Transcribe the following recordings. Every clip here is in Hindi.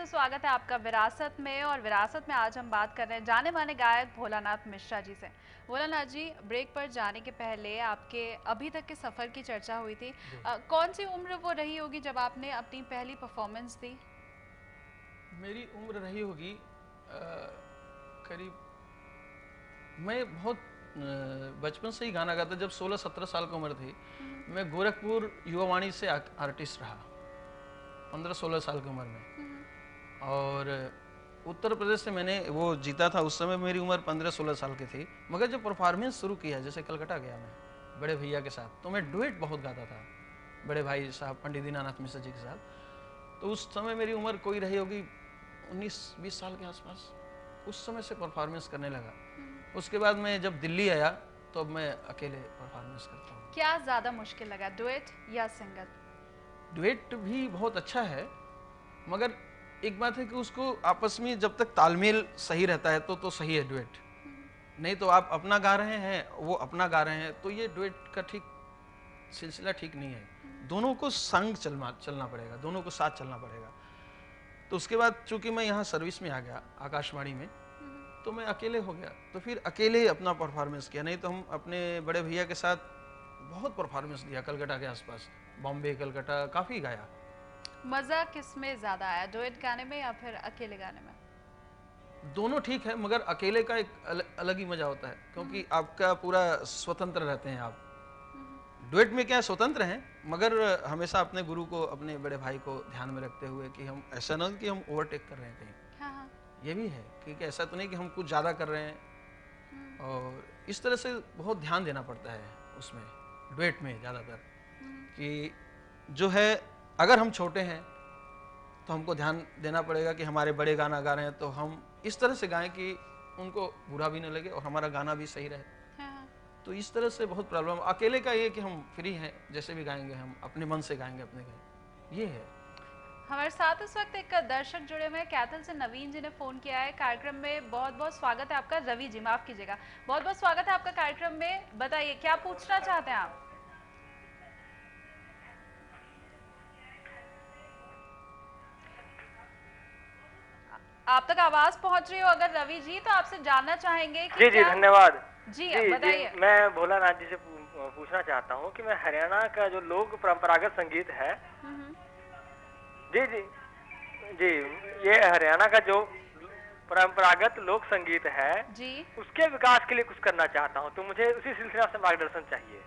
से स्वागत है आपका विरासत में। और विरासत में आज हम बात कर रहे हैं जाने माने गायक भोलानाथ मिश्रा जी से। भोलानाथ जी, ब्रेक पर जाने के पहले आपके अभी तक के सफ़र की चर्चा हुई थी। कौन सी उम्र वो रही होगी जब आपने अपनी पहली परफॉर्मेंस दी? मेरी उम्र रही होगी करीब, मैं बहुत बचपन से ही गाना गाता। जब 16-17 साल की उम्र थी, मैं गोरखपुर युवावाणी से आर्टिस्ट रहा 15-16 साल की उम्र में। और उत्तर प्रदेश से मैंने वो जीता था। उस समय मेरी उम्र 15-16 साल की थी। मगर जब परफॉर्मेंस शुरू किया, जैसे कलकत्ता गया मैं बड़े भैया के साथ, तो मैं डुएट बहुत गाता था बड़े भाई साहब पंडित दीनानाथ मिश्रा जी के साथ। तो उस समय मेरी उम्र कोई रही होगी 19-20 साल के आसपास। उस समय से परफॉर्मेंस करने लगा। उसके बाद मैं जब दिल्ली आया तो अब मैं अकेले परफॉर्मेंस करता हूँ। क्या ज़्यादा मुश्किल लगा, डुएट या सिंगल? डुएट भी बहुत अच्छा है, मगर एक बात है कि उसको आपस में जब तक तालमेल सही रहता है तो सही है डुएट। नहीं तो आप अपना गा रहे हैं, वो अपना गा रहे हैं, तो ये डुएट का ठीक सिलसिला ठीक नहीं है। दोनों को संग चलना पड़ेगा, दोनों को साथ चलना पड़ेगा। तो उसके बाद चूंकि मैं यहाँ सर्विस में आ गया आकाशवाणी में, तो मैं अकेले हो गया। तो फिर अकेले अपना परफॉर्मेंस किया। नहीं तो हम अपने बड़े भैया के साथ बहुत परफॉर्मेंस दिया कलकत्ता के आसपास, बॉम्बे कलकत्ता काफ़ी गाया। मज़ा किस में ज़्यादा आया, डुएट गाने में या फिर अकेले गाने में? दोनों ठीक है, मगर अकेले का एक अलग ही मजा होता है, क्योंकि आपका पूरा स्वतंत्र रहते हैं आप। डुएट में क्या स्वतंत्र हैं, मगर हमेशा अपने गुरु को, अपने बड़े भाई को ध्यान में रखते हुए कि हम ऐसा ना कि हम ओवरटेक कर रहे हैं कहीं। हाँ हाँ। ये भी है कि ऐसा तो नहीं कि हम कुछ ज़्यादा कर रहे हैं। और इस तरह से बहुत ध्यान देना पड़ता है उसमें, डुएट में ज़्यादातर, कि जो है अगर हम छोटे हैं तो हमको ध्यान देना पड़ेगा कि हमारे बड़े गाना गा रहे हैं तो हम इस तरह से गाएं कि उनको बुरा भी न लगे और हमारा गाना भी सही रहे। हाँ। तो इस तरह से बहुत प्रॉब्लम। अकेले का ये कि हम फ्री हैं, जैसे भी गाएंगे हम अपने मन से गाएंगे अपने गाए, ये है। हमारे साथ इस वक्त एक दर्शक जुड़े हुए हैं, कैथल से नवीन जी ने फोन किया है कार्यक्रम में। बहुत बहुत स्वागत है आपका। रवि जी, माफ कीजिएगा, बहुत बहुत स्वागत है आपका कार्यक्रम में। बताइए क्या पूछना चाहते हैं आप? आप तक आवाज पहुंच रही हो अगर रवि जी, तो आपसे जानना चाहेंगे कि जी धन्यवाद। जी बताइए। मैं भोलानाथ जी से पूछना चाहता हूँ कि मैं हरियाणा का जो लोक परंपरागत संगीत है, जी जी जी ये हरियाणा का जो परंपरागत लोक संगीत है जी, उसके विकास के लिए कुछ करना चाहता हूँ, तो मुझे उसी सिलसिला से मार्गदर्शन चाहिए।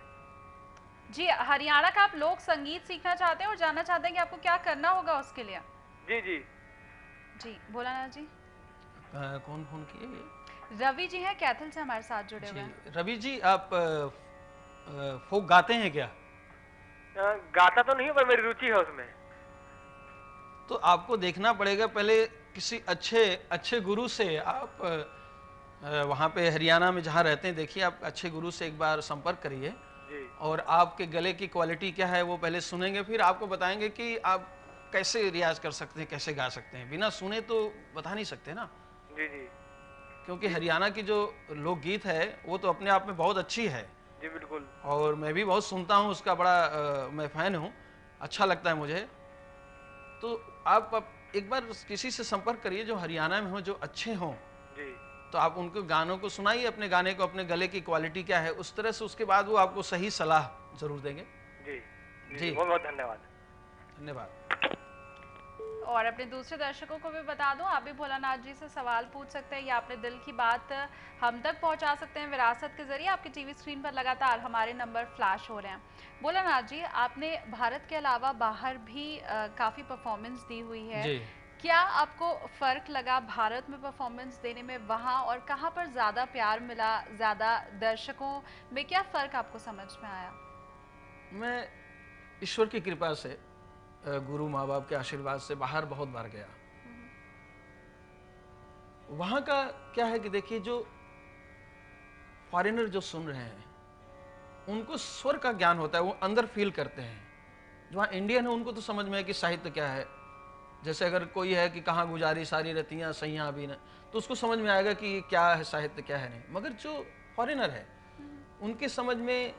जी, हरियाणा का आप लोक संगीत सीखना चाहते हैं और जानना चाहते हैं कि आपको क्या करना होगा उसके लिए? जी जी जी भोलानाथ जी। कौन फोन किए? रवि जी हैं, कैथल से हमारे साथ जुड़े हुए हैं। रवि जी, आप फोक गाते हैं क्या? गाता तो नहीं, पर मेरी रुचि है उसमें। तो आपको देखना पड़ेगा पहले किसी अच्छे गुरु से। आप वहाँ पे हरियाणा में जहाँ रहते हैं, देखिए आप अच्छे गुरु से एक बार संपर्क करिए और आपके गले की क्वालिटी क्या है वो पहले सुनेंगे, फिर आपको बताएंगे कि आप कैसे रियाज कर सकते हैं, कैसे गा सकते हैं। बिना सुने तो बता नहीं सकते ना। जी जी। क्योंकि हरियाणा की जो लोकगीत है वो तो अपने आप में बहुत अच्छी है। जी बिल्कुल। और मैं भी बहुत सुनता हूँ उसका, बड़ा मैं फैन हूँ, अच्छा लगता है मुझे। तो आप एक बार किसी से संपर्क करिए जो हरियाणा में हो, जो अच्छे हों। जी। तो आप उनको गानों को सुनाइए, अपने गाने को, अपने गले की क्वालिटी क्या है उस तरह से, उसके बाद वो आपको सही सलाह जरूर देंगे। जी जी बहुत बहुत धन्यवाद। धन्यवाद। और अपने दूसरे दर्शकों को भी बता दूं, आप भी भोलानाथ जी से सवाल पूछ सकते हैं या अपने दिल की बात हम तक पहुंचा सकते हैं विरासत के जरिए। आपकी टीवी स्क्रीन पर लगातार हमारे नंबर फ्लैश हो रहे हैं। भोलानाथ जी, आपने भारत के अलावा बाहर भी काफ़ी परफॉर्मेंस दी हुई है जी। क्या आपको फ़र्क लगा भारत में परफॉर्मेंस देने में, वहाँ और कहाँ पर ज़्यादा प्यार मिला, ज़्यादा दर्शकों में क्या फ़र्क आपको समझ में आया? मैं ईश्वर की कृपा से, गुरु माँ बाप के आशीर्वाद से बाहर बहुत बार गया। वहाँ का क्या है कि देखिए, जो फॉरेनर जो सुन रहे हैं उनको स्वर का ज्ञान होता है, वो अंदर फील करते हैं। जो वहाँ इंडियन है उनको तो समझ में है कि साहित्य क्या है। जैसे अगर कोई है कि कहाँ गुजारी सारी रतियाँ सैयाँ भी न, तो उसको समझ में आएगा कि क्या है साहित्य, क्या है नहीं। मगर जो फॉरेनर है उनके समझ में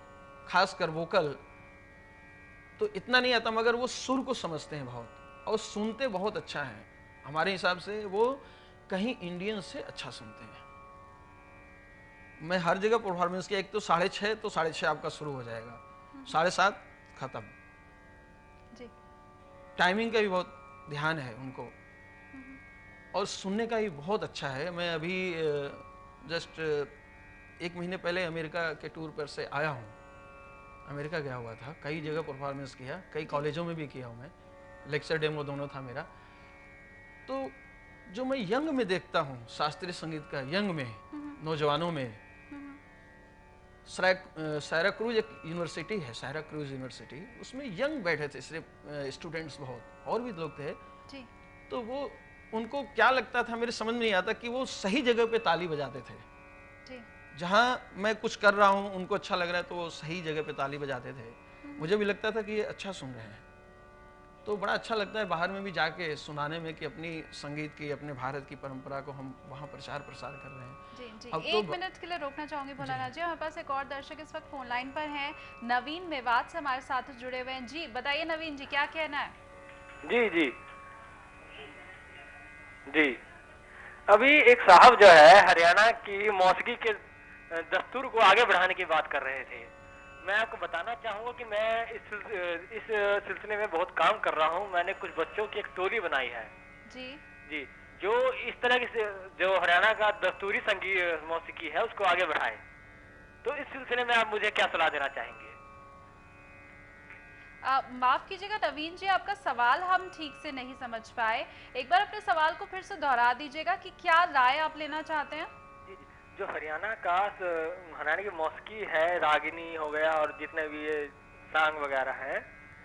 खासकर वोकल तो इतना नहीं आता, मगर वो सुर को समझते हैं बहुत और सुनते बहुत अच्छा है। हमारे हिसाब से वो कहीं इंडियन से अच्छा सुनते हैं। मैं हर जगह परफॉर्मेंस किया, एक तो 6:30 तो 6:30 आपका शुरू हो जाएगा, 7:30 खत्म। जी। टाइमिंग का भी बहुत ध्यान है उनको, और सुनने का भी बहुत अच्छा है। मैं अभी जस्ट 1 महीने पहले अमेरिका के टूर पर से आया हूँ। अमेरिका गया हुआ था, कई जगह परफॉर्मेंस किया, कई कॉलेजों में भी किया हूँ मैं, लेक्चर डेमो दोनों था मेरा। तो जो मैं यंग में देखता हूँ शास्त्रीय संगीत का, यंग में, नौजवानों में, सायरा क्रूज एक यूनिवर्सिटी है, सायरा क्रूज यूनिवर्सिटी, उसमें यंग बैठे थे सिर्फ स्टूडेंट्स, बहुत और भी लोग थे जी। तो वो उनको क्या लगता था मेरे समझ में नहीं आता कि वो सही जगह पे ताली बजाते थे। जी। जहाँ मैं कुछ कर रहा हूँ उनको अच्छा लग रहा है तो वो सही जगह पे ताली बजाते थे। मुझे भी लगता था कि ये अच्छा सुन रहे हैं, तो बड़ा अच्छा लगता है बाहर में भी जाके सुनाने में कि अपनी संगीत की, अपने भारत की परंपरा को हम वहाँ प्रचार प्रसार कर रहे हैं। जी जी। अब 1 मिनट के लिए रोकना चाहूंगी भोलानाथ जी, हमारे पास एक और दर्शक इस वक्त फोन लाइन पर हैं, नवीन मेवात से हमारे साथ जुड़े हुए हैं। जी बताइए नवीन जी, क्या कहना है? जी जी जी। अभी एक साहब जो है हरियाणा की मौसीकी के दस्तूर को आगे बढ़ाने की बात कर रहे थे। मैं आपको बताना चाहूंगा कि मैं इस सिलसिले में बहुत काम कर रहा हूं। मैंने कुछ बच्चों की एक टोली बनाई है जी जी, जो इस तरह की जो हरियाणा का दस्तूरी संगीत मौसीकी है उसको आगे बढ़ाए। तो इस सिलसिले में आप मुझे क्या सलाह देना चाहेंगे? माफ कीजिएगा नवीन जी, आपका सवाल हम ठीक से नहीं समझ पाए। एक बार अपने सवाल को फिर से दोहरा दीजिएगा कि क्या राय आप लेना चाहते हैं? जी, जो हरियाणा की मौसीकी है, रागिनी हो गया और जितने भी ये सांग वगैरह है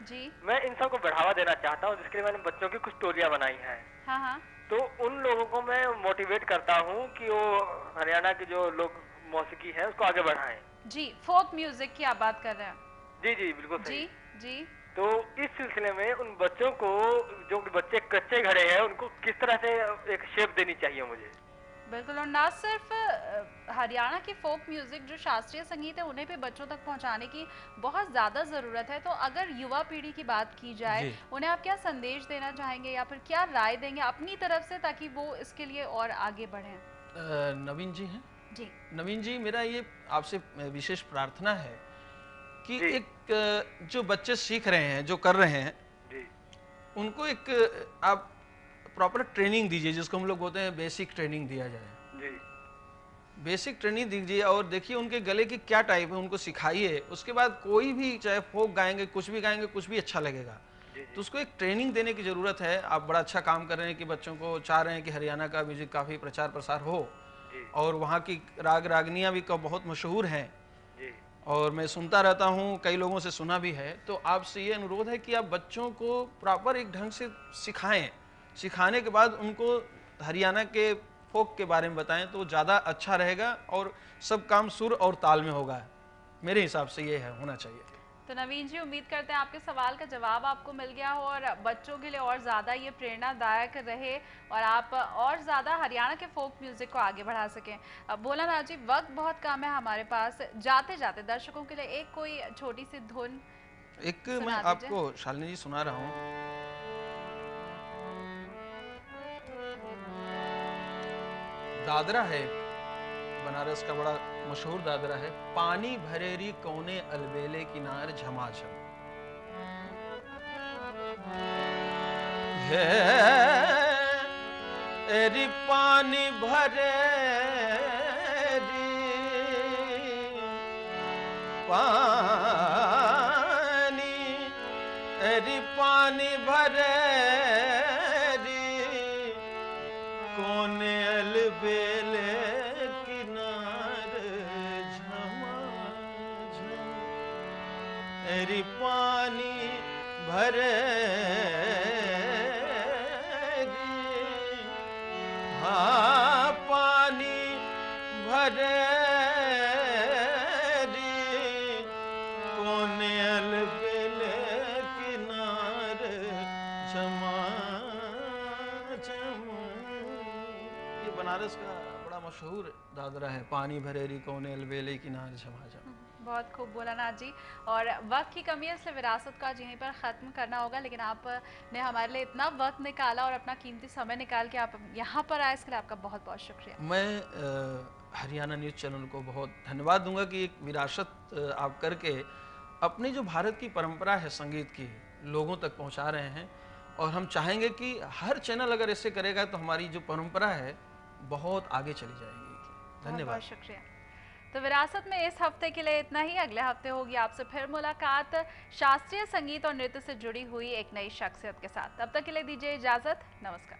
जी। मैं इन सबको बढ़ावा देना चाहता हूँ, जिसके लिए मैंने बच्चों की कुछ टोलियां बनाई हैं। हाँ हाँ। तो उन लोगों को मैं मोटिवेट करता हूँ कि वो हरियाणा के जो लोग मौसीकी है उसको आगे बढ़ाएं। जी, फोक म्यूजिक की आप बात कर रहे हैं? जी जी बिल्कुल सही। जी जी। तो इस सिलसिले में उन बच्चों को, जो बच्चे कच्चे घड़े हैं, उनको किस तरह से एक शेप देनी चाहिए मुझे? बिल्कुल, और ना सिर्फ हरियाणा की फोक म्यूजिक जो शास्त्रीय संगीत है उन्हें भी बच्चों तक पहुंचाने की बहुत ज़्यादा ज़रूरत है। तो अगर युवा पीढ़ी की बात की जाए, उन्हें आप क्या संदेश देना चाहेंगे या फिर क्या राय देंगे अपनी तरफ से ताकि वो इसके लिए और आगे बढ़ें? नवीन जी हैं जी। नवीन जी, मेरा ये आपसे विशेष प्रार्थना है कि जी। एक जो बच्चे सीख रहे हैं, जो कर रहे हैं, जी उनको एक आप प्रॉपर ट्रेनिंग दीजिए, जिसको हम लोग बोलते हैं बेसिक ट्रेनिंग दिया जाए। जी बेसिक ट्रेनिंग दीजिए और देखिए उनके गले की क्या टाइप है, उनको सिखाइए। उसके बाद कोई भी, चाहे फोक गाएंगे, कुछ भी गाएंगे, कुछ भी अच्छा लगेगा। जी तो उसको एक ट्रेनिंग देने की ज़रूरत है। आप बड़ा अच्छा काम कर रहे हैं कि बच्चों को चाह रहे हैं कि हरियाणा का म्यूजिक काफ़ी प्रचार प्रसार हो, जी और वहाँ की राग रागनियाँ भी बहुत मशहूर हैं, जी और मैं सुनता रहता हूँ, कई लोगों से सुना भी है। तो आपसे ये अनुरोध है कि आप बच्चों को प्रॉपर एक ढंग से सिखाएं। सिखाने के बाद उनको हरियाणा के फोक के बारे में बताएं तो ज़्यादा अच्छा रहेगा, और सब काम सुर और ताल में होगा। मेरे हिसाब से ये है, होना चाहिए। तो नवीन जी, उम्मीद करते हैं आपके सवाल का जवाब आपको मिल गया हो और बच्चों के लिए और ज़्यादा ये प्रेरणादायक रहे और आप और ज़्यादा हरियाणा के फोक म्यूज़िक को आगे बढ़ा सकें। अब भोलानाथ जी, वक्त बहुत कम है हमारे पास, जाते जाते दर्शकों के लिए एक कोई छोटी सी धुन एक मैं आपको शालिनी जी सुना रहा हूँ। दादरा है, बनारस का बड़ा मशहूर दादरा है। पानी भरेरी कोने अलबेले किनार झमाझम, एरी पानी भरे पानी, एरी पानी भरे कोने अलबेले किनार झमाझम, एरी पानी भरे हाँ पानी भरे कोने अलबेले किनार झमाझम। ये बनारस का बड़ा मशहूर दादरा है, पानी भरेरी कोने अलबेले किनार झमाझम। बहुत खूब बोला नाथ जी। और वक्त की कमी है इसलिए विरासत को आज यहीं पर ख़त्म करना होगा, लेकिन आपने हमारे लिए इतना वक्त निकाला और अपना कीमती समय निकाल के आप यहाँ पर आए, इसके लिए आपका बहुत बहुत शुक्रिया। मैं हरियाणा न्यूज़ चैनल को बहुत धन्यवाद दूंगा कि एक विरासत आप करके अपनी जो भारत की परंपरा है संगीत की लोगों तक पहुंचा रहे हैं। और हम चाहेंगे कि हर चैनल अगर ऐसे करेगा तो हमारी जो परंपरा है बहुत आगे चली जाएगी। बहुत धन्यवाद। बहुत शुक्रिया। तो विरासत में इस हफ्ते के लिए इतना ही। अगले हफ्ते होगी आपसे फिर मुलाकात शास्त्रीय संगीत और नृत्य से जुड़ी हुई एक नई शख्सियत के साथ। तब तक के लिए दीजिए इजाजत। नमस्कार।